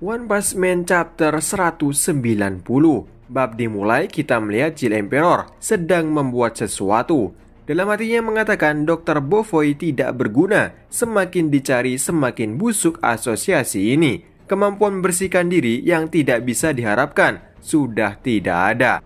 One Punch Man Chapter 190. Bab dimulai kita melihat Jill Emperor sedang membuat sesuatu. Dalam hatinya mengatakan Dr. Bovoy tidak berguna. Semakin dicari semakin busuk asosiasi ini. Kemampuan membersihkan diri yang tidak bisa diharapkan sudah tidak ada.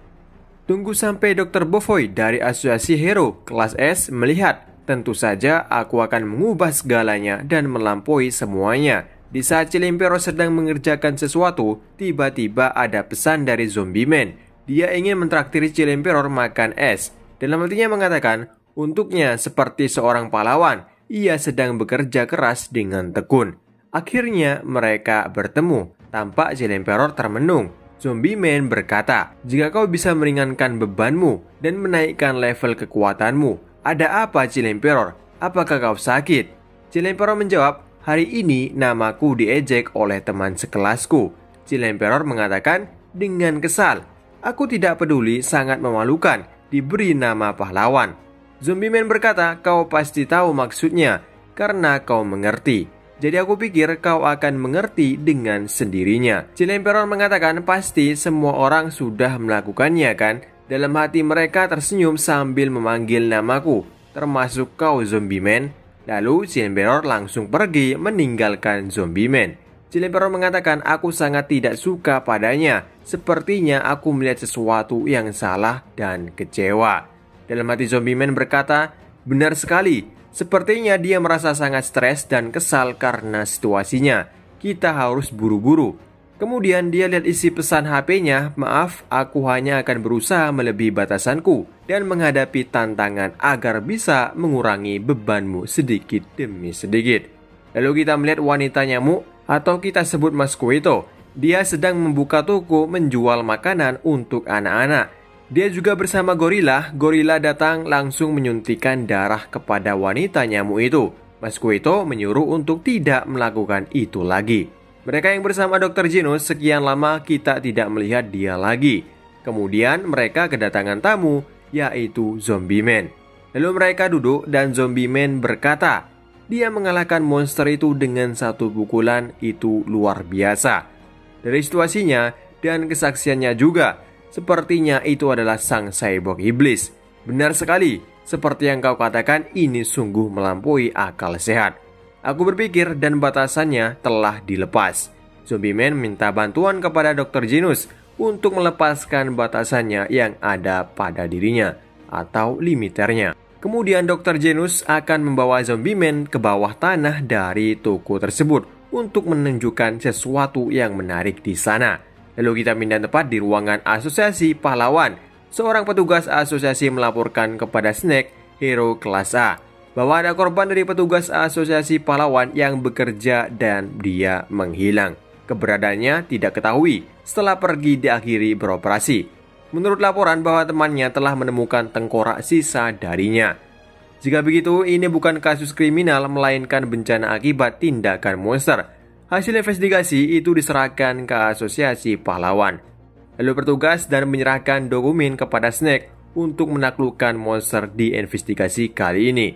Tunggu sampai Dr. Bovoy dari asosiasi hero kelas S melihat. Tentu saja aku akan mengubah segalanya dan melampaui semuanya. Di saat Jill Emperor sedang mengerjakan sesuatu, tiba-tiba ada pesan dari Zombie Man. Dia ingin mentraktir Jill Emperor makan es. Dalam hatinya mengatakan, untuknya seperti seorang pahlawan, ia sedang bekerja keras dengan tekun. Akhirnya mereka bertemu. Tampak Jill Emperor termenung. Zombie Man berkata, jika kau bisa meringankan bebanmu dan menaikkan level kekuatanmu, ada apa Jill Emperor? Apakah kau sakit? Jill Emperor menjawab, hari ini namaku diejek oleh teman sekelasku. Jill Emperor mengatakan dengan kesal, aku tidak peduli, sangat memalukan diberi nama pahlawan. Zombie Man berkata, kau pasti tahu maksudnya karena kau mengerti. Jadi aku pikir kau akan mengerti dengan sendirinya. Jill Emperor mengatakan pasti semua orang sudah melakukannya kan. Dalam hati mereka tersenyum sambil memanggil namaku, termasuk kau Zombie Man. Lalu Jill Emperor langsung pergi meninggalkan Zombie Man. Jill Emperor mengatakan aku sangat tidak suka padanya. Sepertinya aku melihat sesuatu yang salah dan kecewa. Dalam hati Zombie Man berkata, benar sekali. Sepertinya dia merasa sangat stres dan kesal karena situasinya. Kita harus buru-buru. Kemudian dia lihat isi pesan HP-nya, maaf, aku hanya akan berusaha melebihi batasanku dan menghadapi tantangan agar bisa mengurangi bebanmu sedikit demi sedikit. Lalu kita melihat wanita nyamuk atau kita sebut Mas Kuito. Dia sedang membuka toko menjual makanan untuk anak-anak. Dia juga bersama gorila. Gorila datang langsung menyuntikkan darah kepada wanita nyamuk itu. Mas Kuito menyuruh untuk tidak melakukan itu lagi. Mereka yang bersama Dr. Genos sekian lama kita tidak melihat dia lagi. Kemudian mereka kedatangan tamu, yaitu Zombie Man. Lalu mereka duduk dan Zombie Man berkata, dia mengalahkan monster itu dengan satu pukulan, itu luar biasa. Dari situasinya dan kesaksiannya juga, sepertinya itu adalah sang cyborg iblis. Benar sekali, seperti yang kau katakan, ini sungguh melampaui akal sehat. Aku berpikir dan batasannya telah dilepas. Zombie Man minta bantuan kepada Dr. Genos untuk melepaskan batasannya yang ada pada dirinya atau limiternya. Kemudian Dr. Genos akan membawa Zombie Man ke bawah tanah dari toko tersebut untuk menunjukkan sesuatu yang menarik di sana. Lalu kita pindah tepat di ruangan asosiasi pahlawan. Seorang petugas asosiasi melaporkan kepada Snake, hero kelas A, bahwa ada korban dari petugas asosiasi pahlawan yang bekerja dan dia menghilang. Keberadaannya tidak ketahui setelah pergi diakhiri beroperasi. Menurut laporan bahwa temannya telah menemukan tengkorak sisa darinya. Jika begitu, ini bukan kasus kriminal melainkan bencana akibat tindakan monster. Hasil investigasi itu diserahkan ke asosiasi pahlawan. Lalu bertugas dan menyerahkan dokumen kepada Snake untuk menaklukkan monster di investigasi kali ini.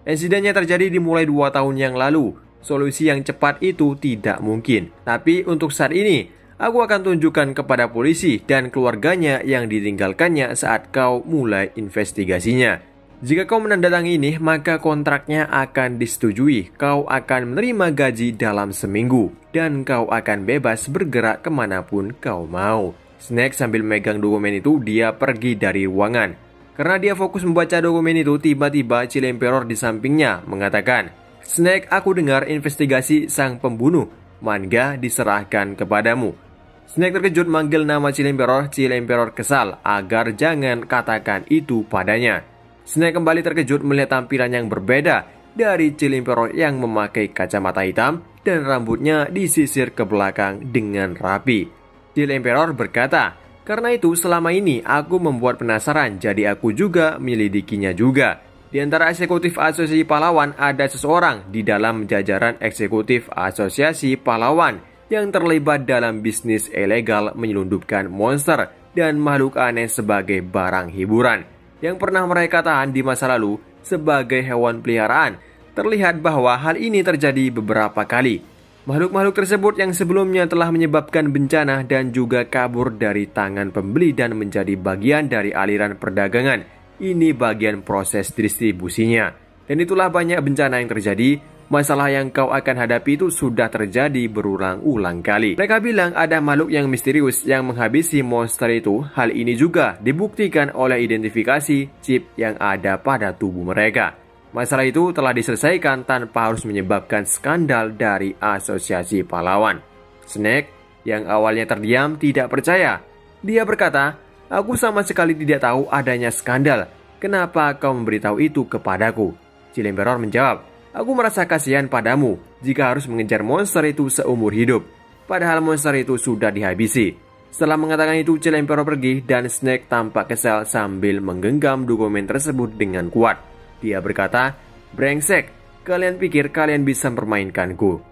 Insidennya terjadi dimulai 2 tahun yang lalu. Solusi yang cepat itu tidak mungkin. Tapi untuk saat ini, aku akan tunjukkan kepada polisi dan keluarganya yang ditinggalkannya saat kau mulai investigasinya. Jika kau menandatangani ini, maka kontraknya akan disetujui. Kau akan menerima gaji dalam seminggu. Dan kau akan bebas bergerak kemanapun kau mau. Snake sambil megang dokumen itu, dia pergi dari ruangan. Karena dia fokus membaca dokumen itu, tiba-tiba Jill Emperor di sampingnya mengatakan, Snake, aku dengar investigasi sang pembunuh. Manga diserahkan kepadamu. Snake terkejut manggil nama Jill Emperor. Jill Emperor kesal agar jangan katakan itu padanya. Snake kembali terkejut melihat tampilan yang berbeda dari Jill Emperor yang memakai kacamata hitam dan rambutnya disisir ke belakang dengan rapi. Jill Emperor berkata, karena itu selama ini aku membuat penasaran, jadi aku juga menyelidikinya juga. Di antara eksekutif asosiasi pahlawan ada seseorang di dalam jajaran eksekutif asosiasi pahlawan yang terlibat dalam bisnis ilegal menyelundupkan monster dan makhluk aneh sebagai barang hiburan yang pernah mereka tahan di masa lalu sebagai hewan peliharaan. Terlihat bahwa hal ini terjadi beberapa kali. Makhluk-makhluk tersebut yang sebelumnya telah menyebabkan bencana dan juga kabur dari tangan pembeli dan menjadi bagian dari aliran perdagangan. Ini bagian proses distribusinya. Dan itulah banyak bencana yang terjadi. Masalah yang kau akan hadapi itu sudah terjadi berulang-ulang kali. Mereka bilang ada makhluk yang misterius yang menghabisi monster itu. Hal ini juga dibuktikan oleh identifikasi chip yang ada pada tubuh mereka. Masalah itu telah diselesaikan tanpa harus menyebabkan skandal dari asosiasi pahlawan. Snake yang awalnya terdiam tidak percaya. Dia berkata, "Aku sama sekali tidak tahu adanya skandal. Kenapa kau memberitahu itu kepadaku?" Chill Emperor menjawab, "Aku merasa kasihan padamu jika harus mengejar monster itu seumur hidup. Padahal monster itu sudah dihabisi." Setelah mengatakan itu, Chill Emperor pergi dan Snake tampak kesal sambil menggenggam dokumen tersebut dengan kuat. Dia berkata, "Brengsek, kalian pikir kalian bisa mempermainkanku?"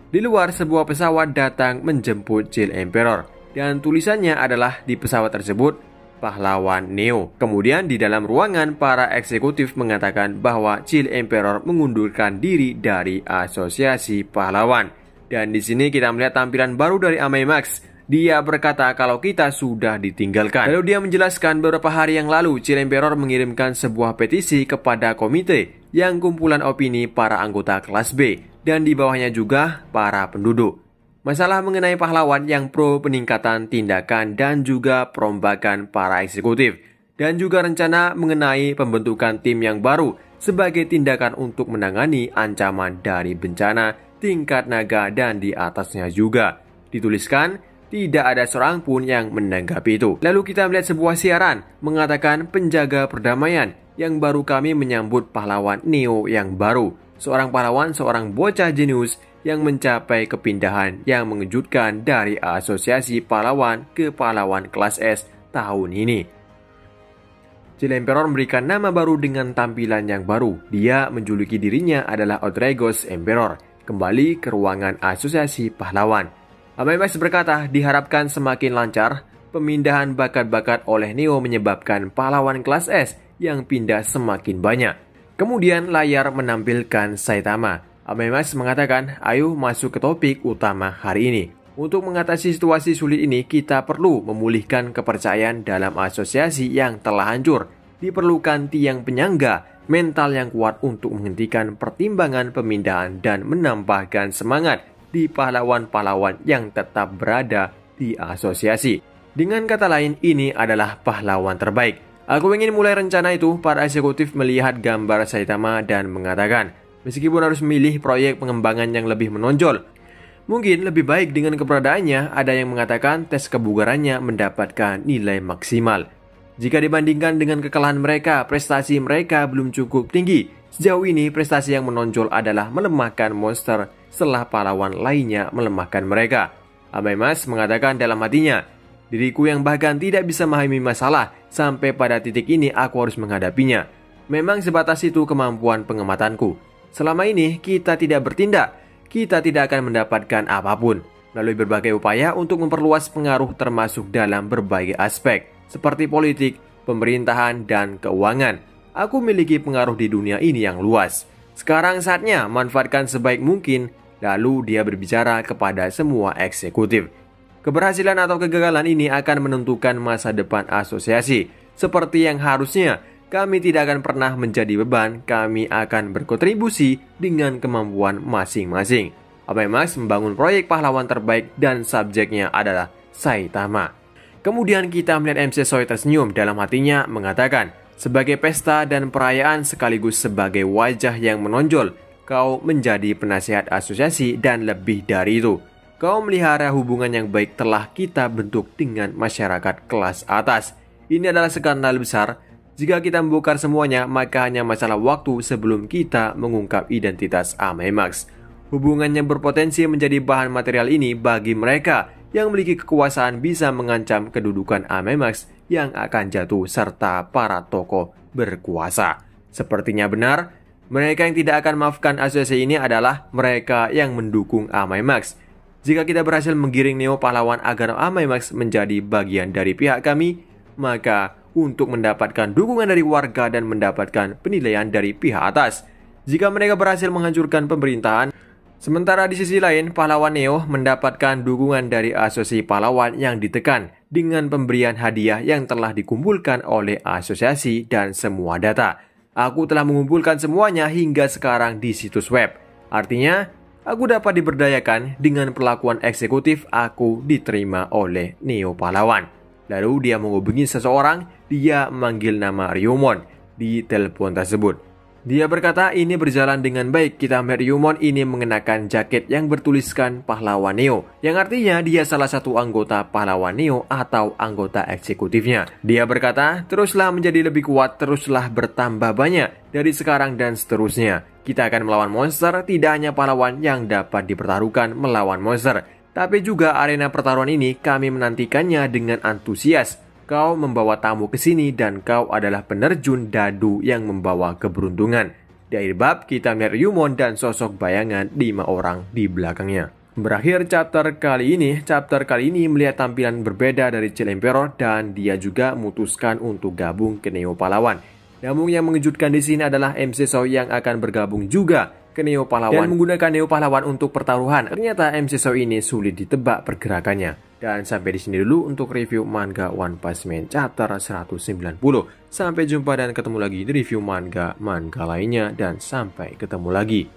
Di luar, sebuah pesawat datang menjemput Chill Emperor. Dan tulisannya adalah di pesawat tersebut, pahlawan Neo. Kemudian di dalam ruangan, para eksekutif mengatakan bahwa Chill Emperor mengundurkan diri dari asosiasi pahlawan. Dan di sini kita melihat tampilan baru dari Amemax. Dia berkata kalau kita sudah ditinggalkan. Lalu dia menjelaskan beberapa hari yang lalu Chill Emperor mengirimkan sebuah petisi kepada komite yang kumpulan opini para anggota kelas B dan di bawahnya juga para penduduk. Masalah mengenai pahlawan yang pro peningkatan tindakan dan juga perombakan para eksekutif dan juga rencana mengenai pembentukan tim yang baru sebagai tindakan untuk menangani ancaman dari bencana tingkat naga dan di atasnya juga. Dituliskan tidak ada seorang pun yang menanggapi itu. Lalu kita melihat sebuah siaran mengatakan penjaga perdamaian yang baru kami menyambut pahlawan Neo yang baru. Seorang pahlawan, seorang bocah jenius yang mencapai kepindahan yang mengejutkan dari asosiasi pahlawan ke pahlawan kelas S tahun ini. Chill Emperor memberikan nama baru dengan tampilan yang baru. Dia menjuluki dirinya adalah Outrageous Emperor. Kembali ke ruangan asosiasi pahlawan. Amemax berkata diharapkan semakin lancar pemindahan bakat-bakat oleh Neo menyebabkan pahlawan kelas S yang pindah semakin banyak. Kemudian layar menampilkan Saitama. Amemax mengatakan, "Ayo masuk ke topik utama hari ini. Untuk mengatasi situasi sulit ini kita perlu memulihkan kepercayaan dalam asosiasi yang telah hancur. Diperlukan tiang penyangga mental yang kuat untuk menghentikan pertimbangan pemindahan dan menambahkan semangat di pahlawan-pahlawan yang tetap berada di asosiasi. Dengan kata lain, ini adalah pahlawan terbaik. Aku ingin mulai rencana itu." Para eksekutif melihat gambar Saitama dan mengatakan, meskipun harus memilih proyek pengembangan yang lebih menonjol, mungkin lebih baik dengan keberadaannya. Ada yang mengatakan tes kebugarannya mendapatkan nilai maksimal. Jika dibandingkan dengan kekalahan mereka, prestasi mereka belum cukup tinggi. Sejauh ini, prestasi yang menonjol adalah melemahkan monster setelah pahlawan lainnya melemahkan mereka. Amemax mengatakan dalam hatinya, "Diriku yang bahkan tidak bisa memahami masalah, sampai pada titik ini aku harus menghadapinya. Memang sebatas itu kemampuan pengamatanku. Selama ini kita tidak bertindak, kita tidak akan mendapatkan apapun." Melalui berbagai upaya untuk memperluas pengaruh termasuk dalam berbagai aspek, seperti politik, pemerintahan, dan keuangan. Aku memiliki pengaruh di dunia ini yang luas. Sekarang saatnya manfaatkan sebaik mungkin. Lalu dia berbicara kepada semua eksekutif. Keberhasilan atau kegagalan ini akan menentukan masa depan asosiasi. Seperti yang harusnya, kami tidak akan pernah menjadi beban. Kami akan berkontribusi dengan kemampuan masing-masing. Amemax membangun proyek pahlawan terbaik dan subjeknya adalah Saitama. Kemudian kita melihat MC Soy tersenyum, dalam hatinya mengatakan, "Sebagai pesta dan perayaan sekaligus sebagai wajah yang menonjol, kau menjadi penasihat asosiasi dan lebih dari itu. Kau melihara hubungan yang baik telah kita bentuk dengan masyarakat kelas atas. Ini adalah skandal besar. Jika kita membongkar semuanya, maka hanya masalah waktu sebelum kita mengungkap identitas Amemax. Hubungan yang berpotensi menjadi bahan material ini bagi mereka yang memiliki kekuasaan bisa mengancam kedudukan Amemax yang akan jatuh serta para tokoh berkuasa." Sepertinya benar, mereka yang tidak akan maafkan asosiasi ini adalah mereka yang mendukung Amemax. Jika kita berhasil menggiring Neo pahlawan agar Amemax menjadi bagian dari pihak kami, maka untuk mendapatkan dukungan dari warga dan mendapatkan penilaian dari pihak atas. Jika mereka berhasil menghancurkan pemerintahan, Sementara di sisi lain, pahlawan Neo mendapatkan dukungan dari asosiasi pahlawan yang ditekan dengan pemberian hadiah yang telah dikumpulkan oleh asosiasi dan semua data. Aku telah mengumpulkan semuanya hingga sekarang di situs web. Artinya, aku dapat diberdayakan dengan perlakuan eksekutif aku diterima oleh Neo pahlawan. Lalu dia menghubungi seseorang, dia memanggil nama Ryumon di telepon tersebut. Dia berkata ini berjalan dengan baik. Kita melihat Ryumon ini mengenakan jaket yang bertuliskan pahlawan Neo, yang artinya dia salah satu anggota pahlawan Neo atau anggota eksekutifnya. Dia berkata, teruslah menjadi lebih kuat, teruslah bertambah banyak dari sekarang dan seterusnya. Kita akan melawan monster, tidak hanya pahlawan yang dapat dipertaruhkan melawan monster, tapi juga arena pertaruhan ini kami menantikannya dengan antusias. Kau membawa tamu ke sini dan kau adalah penerjun dadu yang membawa keberuntungan. Di akhir bab, kita melihat Ryumon dan sosok bayangan 5 orang di belakangnya. Berakhir chapter kali ini melihat tampilan berbeda dari Chill Emperor dan dia juga memutuskan untuk gabung ke Neo Pahlawan. Namun yang mengejutkan di sini adalah MC Soul yang akan bergabung juga ke Neo Pahlawan dan menggunakan Neo Pahlawan untuk pertaruhan. Ternyata MC Soul ini sulit ditebak pergerakannya. Dan sampai di sini dulu untuk review manga One Punch Man chapter 190. Sampai jumpa dan ketemu lagi di review manga lainnya dan sampai ketemu lagi.